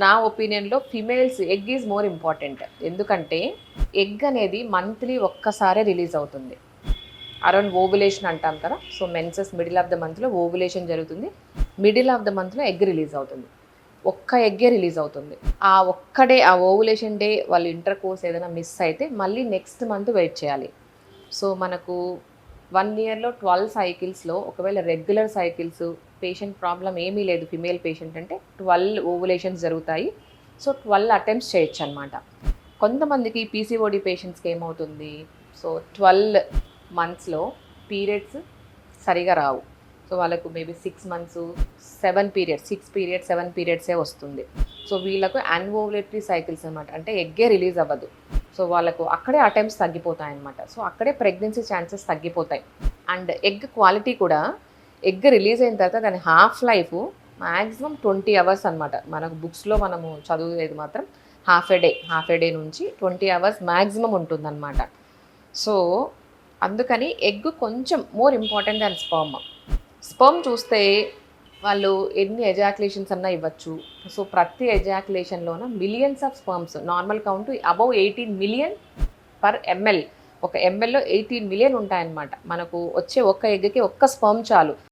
నా ఒపీనియన్‌లో females egg is more important. ఎందుకంటే ఎగ్ అనేది మంత్లీ ఒక్కసారే రిలీజ్ అవుతుంది. అరౌండ్ ఓవ్యులేషన్ అంటాం కదా! So, menses middle of the మంత్‌లో ఓవ్యులేషన్ జరుగుతుంది. మిడిల్ ఆఫ్ ద మంత్‌లో ఎగ్ రిలీజ్ అవుతుంది. ఒక్క ఎగ్గే రిలీజ్ అవుతుంది. ఆ ఒక్క డే ఆ ఓవ్యులేషన్ డే వాళ్ళు ఇంటర్ కోర్స్ ఏదైనా మిస్ అయితే మళ్ళీ నెక్స్ట్ మంత్ వెయిట్ చేయాలి. సో, మనకు 1 ఇయర్‌లో 12 సైకిల్స్‌లో ఒకవేళ రెగ్యులర్ సైకిల్స్ పేషెంట్ ప్రాబ్లమ్ ఏమీ లేదు ఫిమేల్ పేషెంట్ అంటే 12 ఓవ్యులేషన్స్ జరుగుతాయి. సో, 12 అటెంప్ట్స్ చేయొచ్చనమాట. కొంతమందికి పీసీఓడీ పేషెంట్స్‌కి ఏమవుతుంది, సో 12 మంత్స్‌లో పీరియడ్స్ సరిగా రావు. సో, వాళ్ళకు మేబీ 6 మంత్స్ 7 పీరియడ్స్ 6 పీరియడ్స్ 7 పీరియడ్సే వస్తుంది. సో, వీళ్ళకు అన్ఓవులేటరీ సైకిల్స్ అనమాట. అంటే ఎగ్గే రిలీజ్ అవ్వదు. సో, వాళ్ళకు అక్కడే అటెంప్ట్స్ తగ్గిపోతాయన్నమాట. సో, అక్కడే ప్రెగ్నెన్సీ ఛాన్సెస్ తగ్గిపోతాయి. అండ్ ఎగ్ క్వాలిటీ కూడా ఎగ్ రిలీజ్ అయిన తర్వాత దాని హాఫ్ లైఫ్ మ్యాక్సిమం 20 అవర్స్ అనమాట. మనకు బుక్స్‌లో మనము చదివేది మాత్రం హాఫ్ ఏ డే నుంచి 20 అవర్స్ మ్యాక్సిమం ఉంటుందన్నమాట. సో, అందుకని ఎగ్ కొంచెం more important than sperm. Sperm చూస్తే వాళ్ళు ఎన్ని ఎజాక్యులేషన్స్ అన్నా ఇవ్వచ్చు. సో, ప్రతి ఎజాక్యులేషన్‌లోన millions of sperms normal count above 18 million per ML. ఒక ఎంఎల్‌లో 18 మిలియన్ ఉంటాయన్నమాట. మనకు వచ్చే ఒక్క ఎగ్‌కి ఒక్క స్పర్మ్ చాలు.